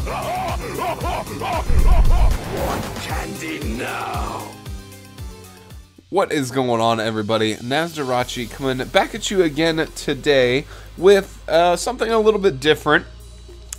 Want candy now? What is going on, everybody? Nasdorachi coming back at you again today with something a little bit different.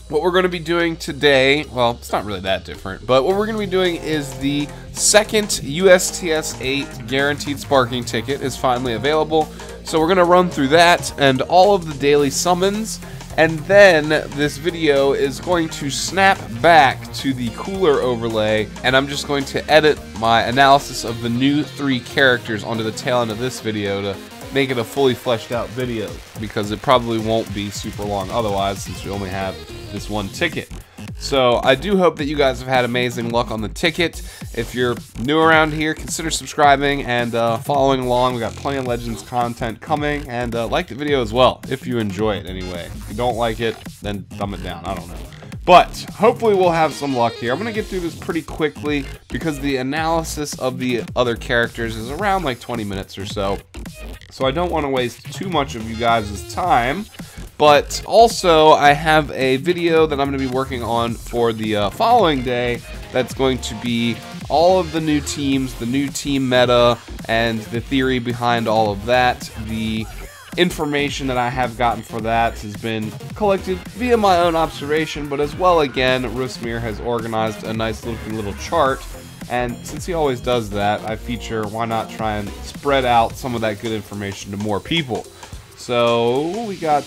What we're going to be doing today, well, it's not really that different, but what we're going to be doing is the second USTS 8 guaranteed sparking ticket is finally available. So we're going to run through that and all of the daily summons, and then this video is going to snap back to the cooler overlay, and I'm just going to edit my analysis of the new 3 characters onto the tail end of this video to make it a fully fleshed out video, because it probably won't be super long otherwise, since we only have this one ticket. So I do hope that you guys have had amazing luck on the ticket. If you're new around here, consider subscribing and following along. We got plenty of Legends content coming, and like the video as well if you enjoy it anyway. If you don't like it, then thumb it down. I don't know. But hopefully we'll have some luck here. I'm going to get through this pretty quickly because the analysis of the other characters is around like 20 minutes or so. So I don't want to waste too much of you guys' time. But also I have a video that I'm going to be working on for the following day that's going to be all of the new teams, the new team meta, and the theory behind all of that. The information that I have gotten for that has been collected via my own observation, but as well, again, Rusmir has organized a nice looking little chart, and since he always does that, I feature why not try and spread out some of that good information to more people. So we got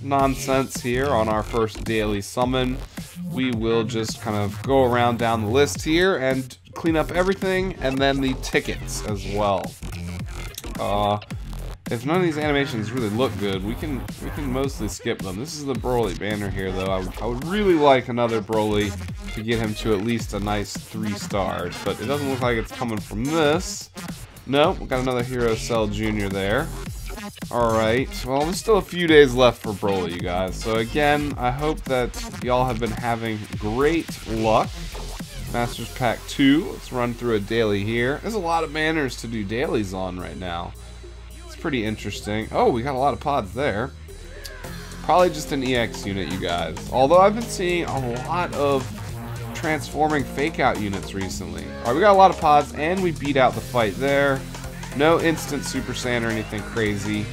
nonsense here on our first daily summon. We will just kind of go around down the list here and clean up everything, and then the tickets as well. If none of these animations really look good, we can mostly skip them. This is the Broly banner here, though. I would really like another Broly to get him to at least a nice 3 stars, but it doesn't look like it's coming from this. Nope, we got another Hero Cell Jr. there. Alright, well, there's still a few days left for Broly, you guys. So again, I hope that y'all have been having great luck. Masters Pack 2, let's run through a daily here. There's a lot of banners to do dailies on right now. Pretty interesting. Oh, we got a lot of pods there. Probably just an EX unit, you guys. Although I've been seeing a lot of transforming fake out units recently. Alright, we got a lot of pods, and we beat out the fight there. No instant Super Saiyan or anything crazy.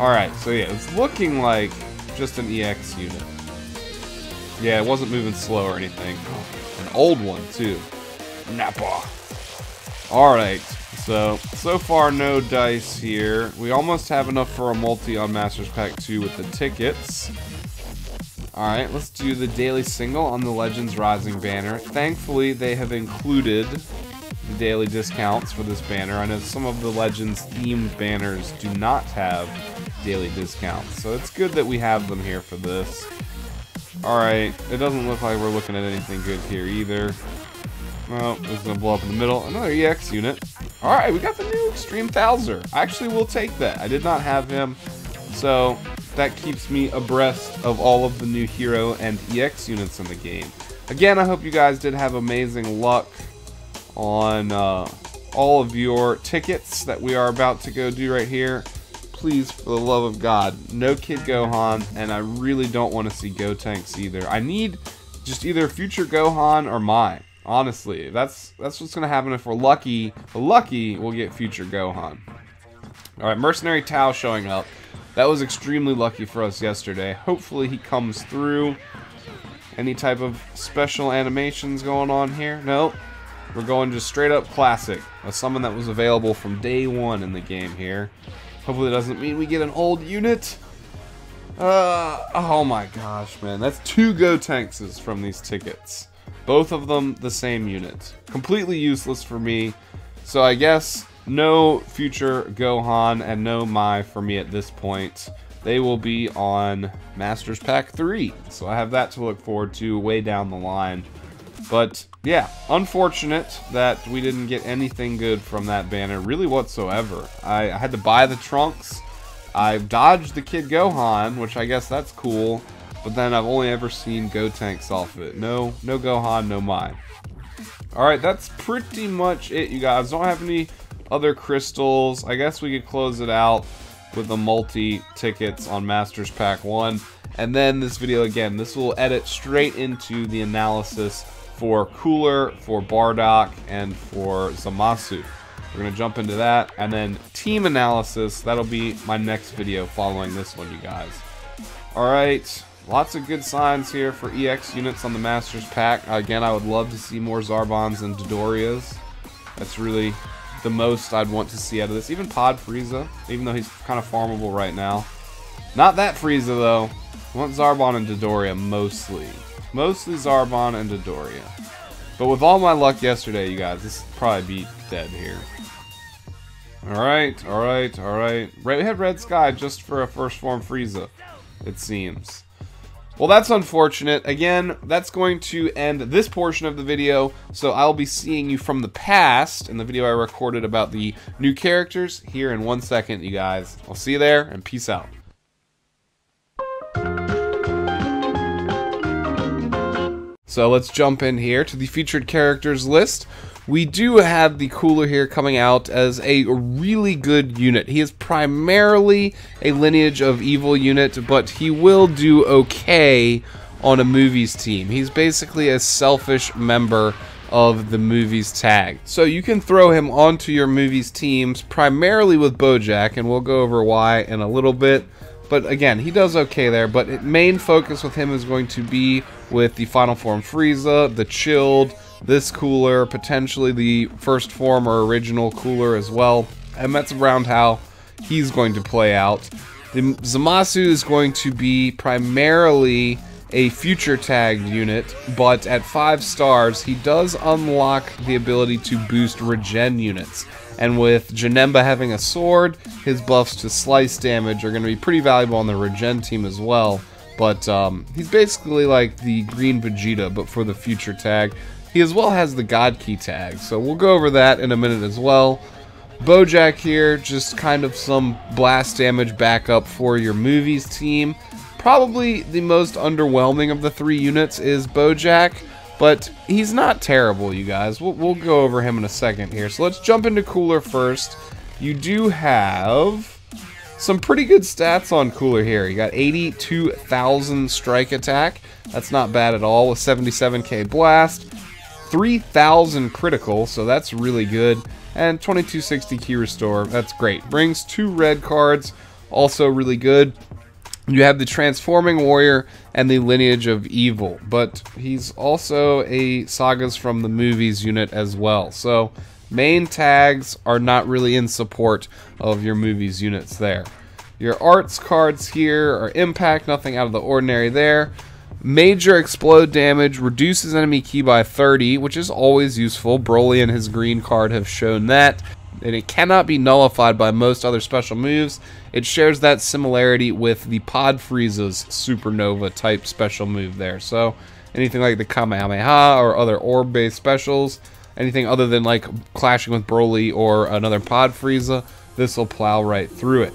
Alright, so yeah, it's looking like just an EX unit. Yeah, it wasn't moving slow or anything. Oh, an old one, too. Nappa. Alright. So far no dice here. We almost have enough for a multi on Masters Pack 2 with the tickets. Alright, let's do the daily single on the Legends Rising banner. Thankfully, they have included the daily discounts for this banner. I know some of the Legends themed banners do not have daily discounts, so it's good that we have them here for this. Alright, it doesn't look like we're looking at anything good here either. Oh, this is going to blow up in the middle. Another EX unit. Alright, we got the new Extreme Thouser. I actually will take that. I did not have him, so that keeps me abreast of all of the new hero and EX units in the game. Again, I hope you guys did have amazing luck on all of your tickets that we are about to go do right here. Please, for the love of God, no Kid Gohan, and I really don't want to see Gotenks either. I need just either future Gohan or Mai. Honestly, that's what's gonna happen if we're lucky. We'll get future Gohan. Alright, Mercenary Tao showing up. That was extremely lucky for us yesterday. Hopefully he comes through. Any type of special animations going on here? Nope. We're going just straight up classic. A summon that was available from day 1 in the game here. Hopefully that doesn't mean we get an old unit. Oh my gosh, man. That's 2 Gotenkses from these tickets. Both of them the same unit. Completely useless for me. So I guess no future Gohan and no Mai for me at this point. They will be on Masters Pack 3. So I have that to look forward to way down the line. But yeah, unfortunate that we didn't get anything good from that banner really whatsoever. I had to buy the trunks. I dodged the Kid Gohan, which I guess that's cool. But then I've only ever seen Gotenks off of it. No Gohan, no Mai. Alright, that's pretty much it, you guys. Don't have any other crystals. I guess we could close it out with the multi tickets on Masters Pack 1. And then this video, again, this will edit straight into the analysis for Coora, for Bojack, and for Zamasu. We're going to jump into that, and then team analysis, that'll be my next video following this one, you guys. Alright, lots of good signs here for EX units on the Masters pack. Again, I would love to see more Zarbons and Dodorias. That's really the most I'd want to see out of this. Even Pod Frieza, even though he's kind of farmable right now. Not that Frieza, though. I want Zarbon and Dodoria mostly. Mostly Zarbon and Dodoria. But with all my luck yesterday, you guys, this would probably be dead here. Alright, alright, alright. We had Red Sky just for a first form Frieza, it seems. Well, that's unfortunate. Again, that's going to end this portion of the video, so I'll be seeing you from the past in the video I recorded about the new characters here in 1 second, you guys. I'll see you there, and peace out. So let's jump in here to the featured characters list. We do have the Coora here coming out as a really good unit. He is primarily a Lineage of Evil unit, but he will do okay on a movies team. He's basically a selfish member of the movies tag. So you can throw him onto your movies teams primarily with Bojack, and we'll go over why in a little bit. But again, he does okay there, but main focus with him is going to be with the Final Form Frieza, the Chilled, this Coora, potentially the first form or original Coora as well. And that's around how he's going to play out. The Zamasu is going to be primarily a future tagged unit, but at 5 stars, he does unlock the ability to boost regen units. And with Janemba having a sword, his buffs to slice damage are going to be pretty valuable on the regen team as well. But he's basically like the green Vegeta, but for the future tag. He as well has the God Key tag, so we'll go over that in a minute as well. Bojack here, just kind of some blast damage backup for your movies team. Probably the most underwhelming of the 3 units is Bojack, but he's not terrible, you guys. We'll go over him in a second here. So let's jump into Coora first. You do have some pretty good stats on Coora here. You got 82,000 strike attack. That's not bad at all with 77k blast. 3,000 critical, so that's really good. And 2260 key restore. That's great. Brings 2 red cards, also really good. You have the Transforming Warrior and the Lineage of Evil, but he's also a Sagas from the Movies unit as well. So main tags are not really in support of your movies units there. Your arts cards here are impact, nothing out of the ordinary there. Major explode damage, reduces enemy ki by 30, which is always useful. Broly and his green card have shown that. And it cannot be nullified by most other special moves. It shares that similarity with the Pod Frieza's Supernova type special move there. So anything like the Kamehameha or other orb-based specials, anything other than like clashing with Broly or another Pod Frieza, this will plow right through it.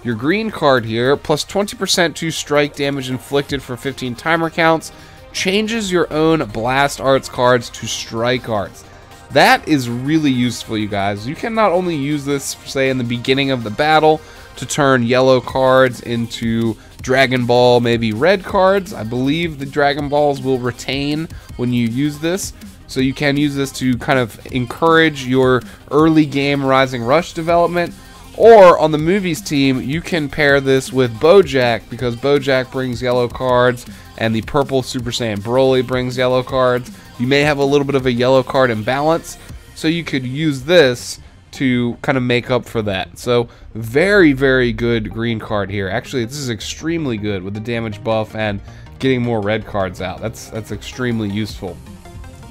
Your green card here, plus 20% to strike damage inflicted for 15 timer counts, changes your own blast arts cards to strike arts. That is really useful, you guys. You can not only use this, say, in the beginning of the battle to turn yellow cards into Dragon Ball, maybe red cards. I believe the Dragon Balls will retain when you use this. So you can use this to kind of encourage your early game Rising Rush development. Or on the movies team, you can pair this with Bojack, because Bojack brings yellow cards and the purple Super Saiyan Broly brings yellow cards. You may have a little bit of a yellow card imbalance, so you could use this to kind of make up for that. So very, very good green card here. Actually, this is extremely good with the damage buff and getting more red cards out. That's extremely useful.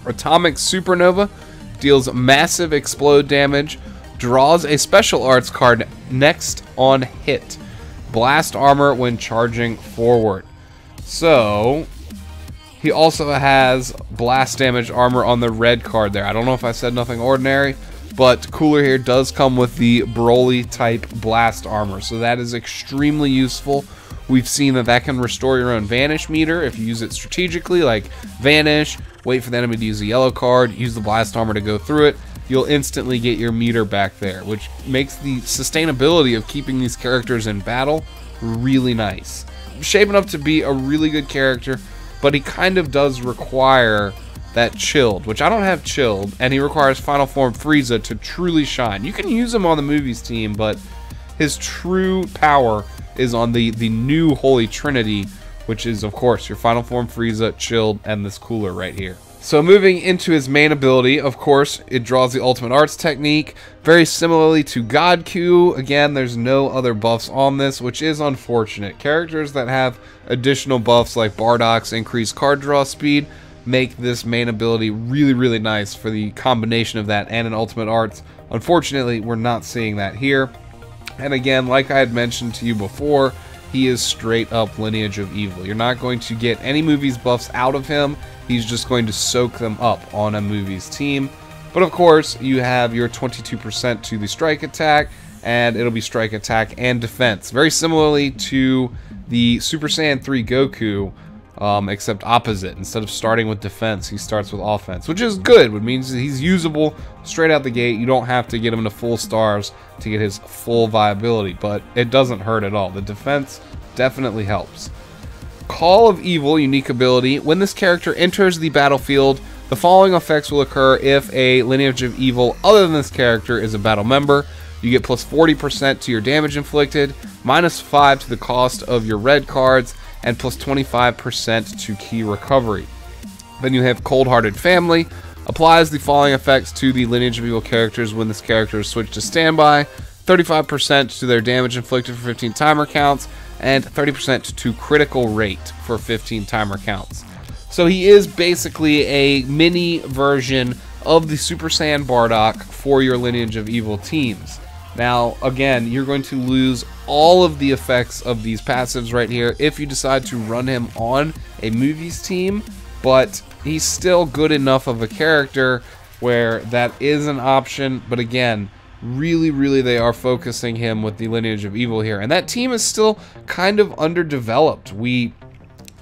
Atomic Supernova deals massive explode damage, draws a special arts card next on hit. Blast armor when charging forward. So he also has blast damage armor on the red card there. I don't know if I said nothing ordinary, but Coora here does come with the Broly type blast armor, so that is extremely useful. We've seen that can restore your own vanish meter if you use it strategically, like vanish, wait for the enemy to use a yellow card, use the blast armor to go through it. You'll instantly get your meter back there, which makes the sustainability of keeping these characters in battle really nice. shaping up to be a really good character, but he kind of does require that chilled, which I don't have chilled, and he requires Final Form Frieza to truly shine. You can use him on the movies team, but his true power is on the new Holy Trinity, which is, of course, your Final Form Frieza, chilled, and this cooler right here. So moving into his main ability, of course, it draws the Ultimate Arts technique, very similarly to Godku. Again, there's no other buffs on this, which is unfortunate. Characters that have additional buffs like Bardock's increased card draw speed make this main ability really, really nice for the combination of that and an Ultimate Arts. Unfortunately, we're not seeing that here. And again, like I had mentioned to you before, he is straight up Lineage of Evil. You're not going to get any movies buffs out of him. He's just going to soak them up on a movies team. But of course, you have your 22% to the strike attack, and it'll be strike attack and defense. Very similarly to the Super Saiyan 3 Goku, except opposite. Instead of starting with defense, he starts with offense, which is good, which means he's usable straight out the gate. You don't have to get him to full stars to get his full viability, but it doesn't hurt at all. The defense definitely helps. Call of Evil, unique ability. When this character enters the battlefield, the following effects will occur if a Lineage of Evil other than this character is a battle member. You get plus 40% to your damage inflicted, minus 5 to the cost of your red cards, and plus 25% to key recovery. Then you have Cold-Hearted Family. Applies the following effects to the Lineage of Evil characters when this character is switched to standby. 35% to their damage inflicted for 15 timer counts, and 30% to critical rate for 15 timer counts. So he is basically a mini version of the Super Saiyan Bardock for your Lineage of Evil teams. Now, again, you're going to lose all of the effects of these passives right here if you decide to run him on a movies team, but he's still good enough of a character where that is an option. But again, really they are focusing him with the Lineage of Evil here, and that team is still kind of underdeveloped. We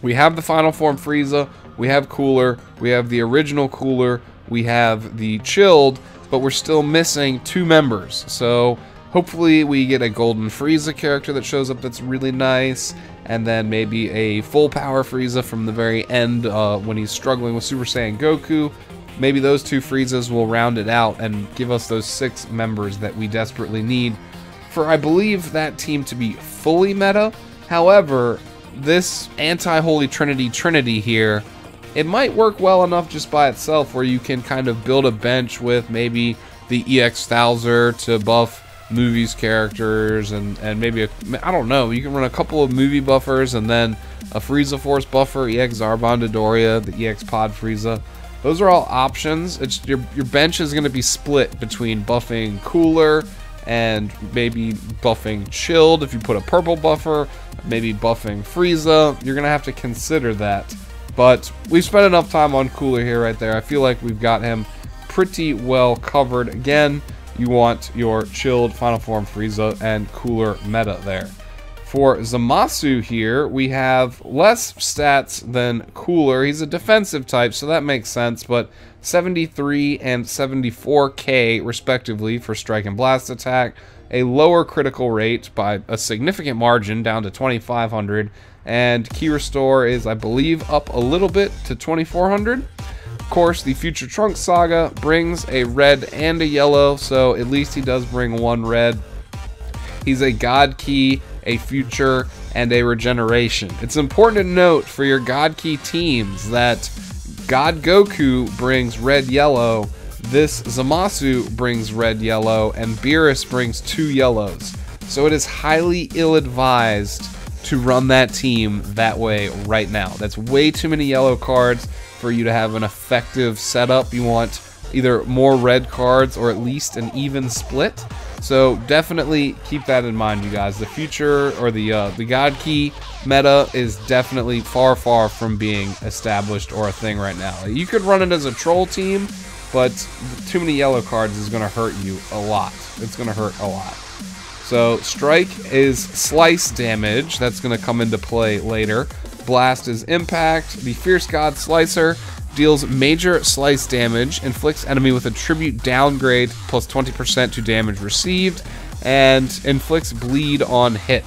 have the Final Form Frieza, we have Cooler, we have the original Cooler, we have the Chilled, but we're still missing 2 members. So hopefully we get a Golden Frieza character that shows up that's really nice, and then maybe a full power Frieza from the very end when he's struggling with Super Saiyan Goku. Maybe those 2 Friezas will round it out and give us those 6 members that we desperately need for, I believe, that team to be fully meta. However, this anti-Holy Trinity here, it might work well enough just by itself where you can kind of build a bench with maybe the EX Thouser to buff movies characters, and maybe I don't know, you can run a couple of movie buffers and then a Frieza Force buffer, EX Zarbon Dodoria, the EX Pod Frieza. Those are all options. It's your bench is going to be split between buffing Cooler and maybe buffing Chilled. If you put a purple buffer, maybe buffing Frieza, you're going to have to consider that. But we've spent enough time on Cooler here right there. I feel like we've got him pretty well covered. Again, you want your Chilled, Final Form Frieza, and Cooler meta there. For Zamasu here, we have less stats than Cooler. He's a defensive type, so that makes sense, but 73 and 74k respectively for strike and blast attack, a lower critical rate by a significant margin down to 2500, and key restore is, I believe, up a little bit to 2400. Of course, the Future Trunks Saga brings a red and a yellow, so at least he does bring 1 red. He's a God Key, a Future, and a Regeneration. It's important to note for your God Key teams that God Goku brings red-yellow, this Zamasu brings red-yellow, and Beerus brings 2 yellows. So it is highly ill-advised to run that team that way right now. That's way too many yellow cards for you to have an effective setup. You want either more red cards or at least an even split. So definitely keep that in mind, you guys. The Future or the God Key meta is definitely far from being established or a thing right now. You could run it as a troll team, but too many yellow cards is going to hurt you a lot. It's going to hurt a lot. So Strike is slice damage. That's going to come into play later. Blast is impact. The Fierce God Slicer deals major slice damage, inflicts enemy with a tribute downgrade plus 20% to damage received, and inflicts bleed on hit.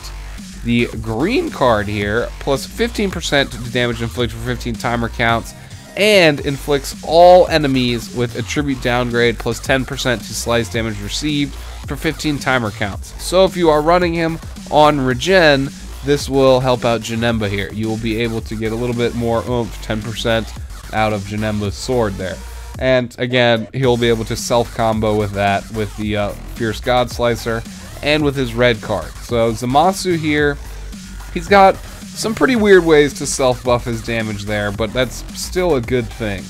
The green card here, plus 15% to damage inflicted for 15 timer counts, and inflicts all enemies with attribute downgrade plus 10% to slice damage received for 15 timer counts. So if you are running him on regen, this will help out Janemba here. You will be able to get a little bit more oomph, 10% out of Janemba's sword there. And again, he'll be able to self-combo with that, with the Fierce God Slicer, and with his red card. So Zamasu here, he's got some pretty weird ways to self-buff his damage there, but that's still a good thing.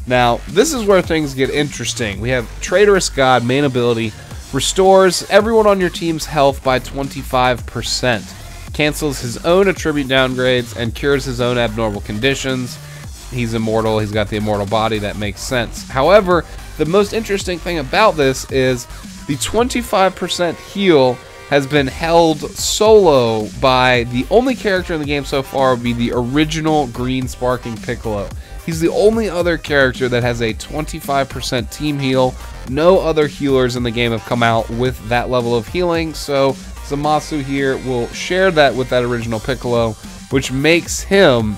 Now, this is where things get interesting. We have Traitorous God, main ability, restores everyone on your team's health by 25%, cancels his own attribute downgrades, and cures his own abnormal conditions. He's immortal, he's got the immortal body, that makes sense. However, the most interesting thing about this is the 25% heal has been held solo by the only character in the game so far would be the original Green Sparking Piccolo. He's the only other character that has a 25% team heal. No other healers in the game have come out with that level of healing, so Zamasu here will share that with that original Piccolo, which makes him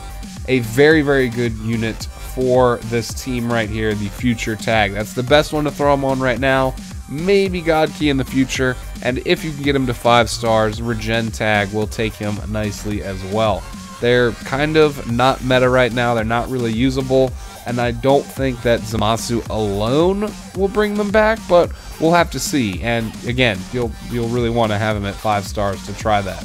a very, very good unit for this team right here, the future tag. That's the best one to throw him on right now. Maybe God Key in the future, and if you can get him to 5 stars, Regen tag will take him nicely as well. They're kind of not meta right now, they're not really usable, and I don't think that Zamasu alone will bring them back, but we'll have to see. And again, you'll really want to have him at 5 stars to try that.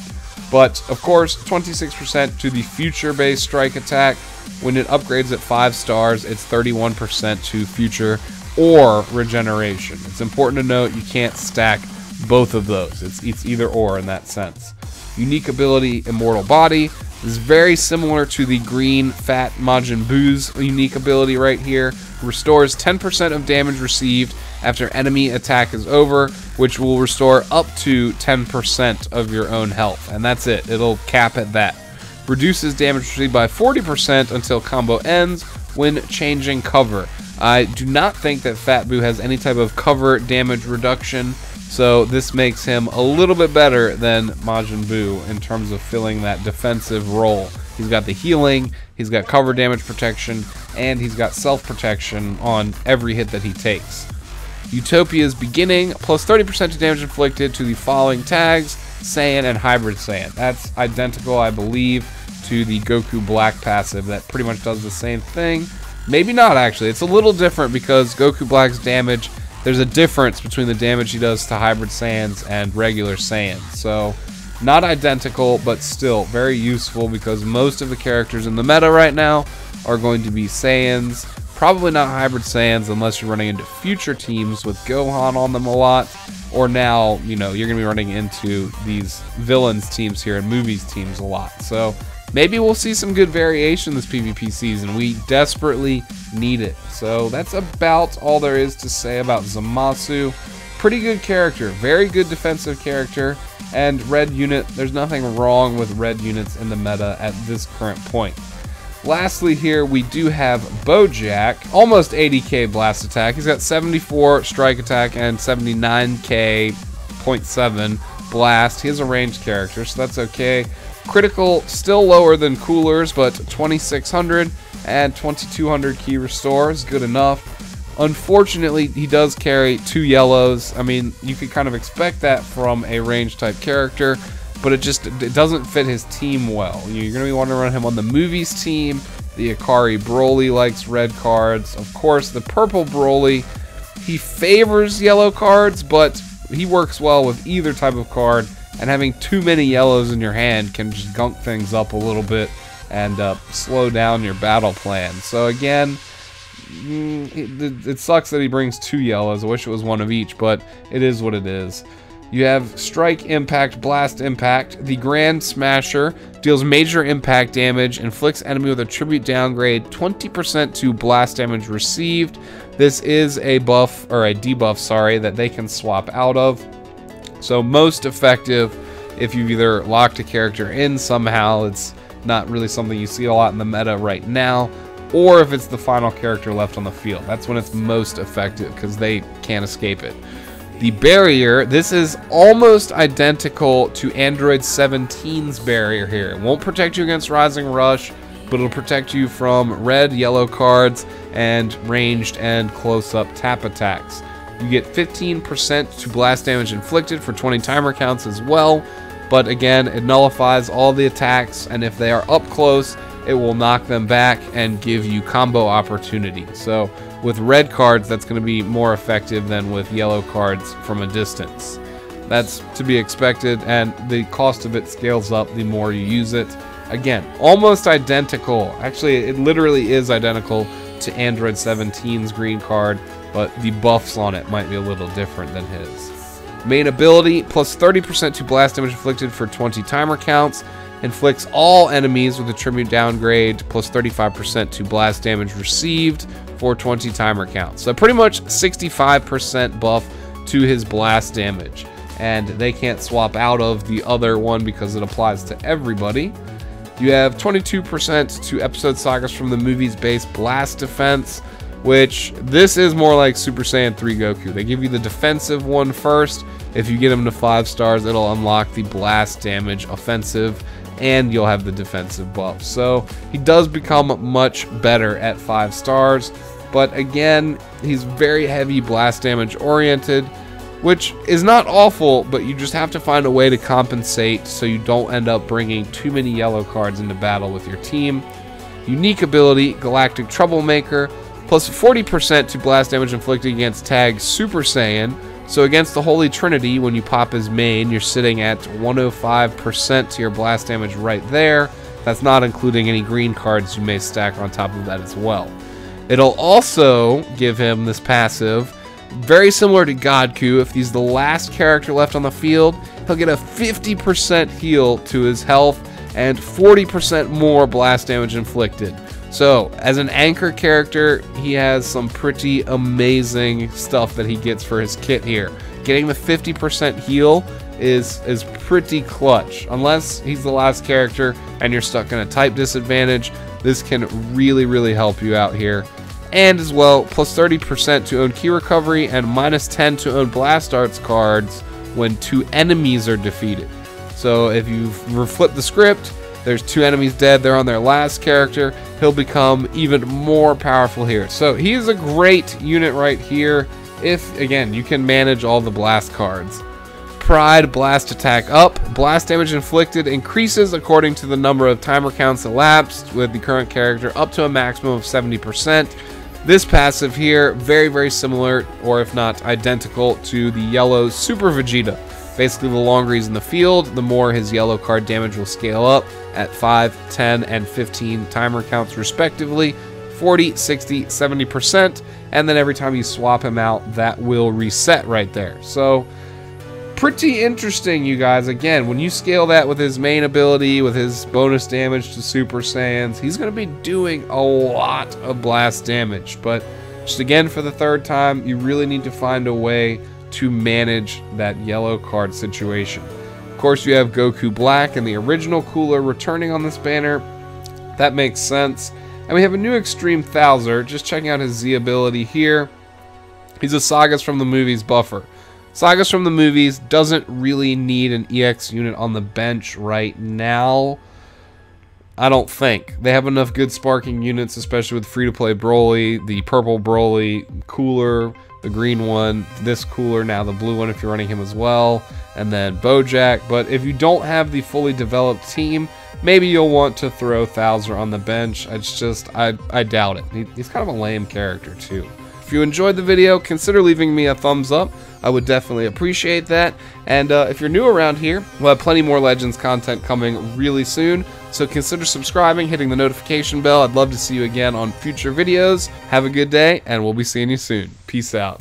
But of course, 26% to the future-based strike attack. When it upgrades at 5 stars, it's 31% to future or regeneration. It's important to note you can't stack both of those. It's either or in that sense. Unique ability, Immortal Body. This is very similar to the green Fat Majin Buu's unique ability right here. Restores 10% of damage received after enemy attack is over, which will restore up to 10% of your own health. And that's it. It'll cap at that. Reduces damage received by 40% until combo ends when changing cover. I do not think that Fat Buu has any type of cover damage reduction, so this makes him a little bit better than Majin Buu in terms of filling that defensive role. He's got the healing, he's got cover damage protection, and he's got self-protection on every hit that he takes. Utopia's Beginning, plus 30% to damage inflicted to the following tags, Saiyan and Hybrid Saiyan. That's identical, I believe, to the Goku Black passive that pretty much does the same thing. Maybe not, actually. It's a little different because Goku Black's damage, there's a difference between the damage he does to Hybrid Saiyans and regular Saiyans. So, not identical, but still very useful because most of the characters in the meta right now are going to be Saiyans. Probably not Hybrid Saiyans unless you're running into future teams with Gohan on them a lot. Or now, you know, you're going to be running into these villains teams here and movies teams a lot. So, maybe we'll see some good variation this PvP season. We desperately need it. So that's about all there is to say about Zamasu. Pretty good character, very good defensive character, and red unit. There's nothing wrong with red units in the meta at this current point. Lastly here, we do have Bojack, almost 80k blast attack. He's got 74 strike attack and 79k 0.7 blast. He is a ranged character, so that's okay. Critical, still lower than Cooler's, but 2600 and 2200 key restore is good enough. Unfortunately, he does carry 2 yellows. I mean, you could kind of expect that from a range type character, but it doesn't fit his team well. You're going to be wanting to run him on the movies team. The Akari Broly likes red cards. Of course, the purple Broly, he favors yellow cards, but he works well with either type of card. And having too many yellows in your hand can just gunk things up a little bit and slow down your battle plan. So again, it sucks that he brings 2 yellows. I wish it was 1 of each, but it is what it is. You have Strike Impact, Blast Impact. The Grand Smasher deals major impact damage, inflicts enemy with a tribute downgrade, 20% to blast damage received. This is a buff, or a debuff, sorry, that they can swap out of. So most effective if you've either locked a character in somehow. It's not really something you see a lot in the meta right now, or if it's the final character left on the field. That's when it's most effective because they can't escape it. The barrier, this is almost identical to Android 17's barrier here. It won't protect you against Rising Rush, but it'll protect you from red, yellow cards, and ranged and close-up tap attacks. You get 15% to blast damage inflicted for 20 timer counts as well, but again, it nullifies all the attacks, and if they are up close, it will knock them back and give you combo opportunity. So with red cards, that's going to be more effective than with yellow cards from a distance. That's to be expected, and the cost of it scales up the more you use it. Again, almost identical. Actually, it literally is identical to Android 17's green card, but the buffs on it might be a little different than his. Main ability, plus 30% to blast damage inflicted for 20 timer counts. Inflicts all enemies with a tribute downgrade, plus 35% to blast damage received for 20 timer counts. So pretty much 65% buff to his blast damage. And they can't swap out of the other one because it applies to everybody. You have 22% to episode sagas from the movie's base blast defense, which this is more like Super Saiyan 3 Goku. They give you the defensive one first. If you get him to 5 stars, it'll unlock the blast damage offensive, and you'll have the defensive buff. So he does become much better at 5 stars, but again, he's very heavy blast damage oriented, which is not awful, but you just have to find a way to compensate so you don't end up bringing too many yellow cards into battle with your team. Unique ability, Galactic Troublemaker, plus 40% to blast damage inflicted against tag Super Saiyan. So against the Holy Trinity, when you pop his main, you're sitting at 105% to your blast damage right there. That's not including any green cards you may stack on top of that as well. It'll also give him this passive, very similar to Godku. If he's the last character left on the field, he'll get a 50% heal to his health and 40% more blast damage inflicted. So, as an anchor character, he has some pretty amazing stuff that he gets for his kit here. Getting the 50% heal is pretty clutch. Unless he's the last character and you're stuck in a type disadvantage, this can really, really help you out here. And as well, plus 30% to own key recovery and minus 10 to own blast arts cards when 2 enemies are defeated. So, if you flip the script, there's 2 enemies dead, they're on their last character, he'll become even more powerful here. So he's a great unit right here if, again, you can manage all the blast cards. Pride, blast attack up, blast damage inflicted increases according to the number of timer counts elapsed with the current character up to a maximum of 70%. This passive here, very, very similar, or if not identical, to the yellow Super Vegeta. Basically, the longer he's in the field, the more his yellow card damage will scale up at 5, 10, and 15 timer counts respectively, 40, 60, 70%, and then every time you swap him out, that will reset right there. So, pretty interesting, you guys. Again, when you scale that with his main ability, with his bonus damage to Super Saiyans, he's going to be doing a lot of blast damage. But just again, for the 3rd time, you really need to find a way to manage that yellow card situation. Of course, you have Goku Black and the original Cooler returning on this banner. That makes sense. And we have a new Extreme Thouser. Just checking out his Z ability here. He's a Sagas from the Movies buffer. Sagas from the Movies doesn't really need an EX unit on the bench right now. I don't think. They have enough good sparking units, especially with free-to-play Broly, the purple Broly, Cooler, the green one, this Cooler, now the blue one if you're running him as well, and then Bojack. But if you don't have the fully developed team, maybe you'll want to throw Thouser on the bench. It's just, I doubt it. He's kind of a lame character too. If you enjoyed the video, consider leaving me a thumbs up. I would definitely appreciate that. And if you're new around here, we'll have plenty more Legends content coming really soon. So consider subscribing, hitting the notification bell. I'd love to see you again on future videos. Have a good day, and we'll be seeing you soon. Peace out.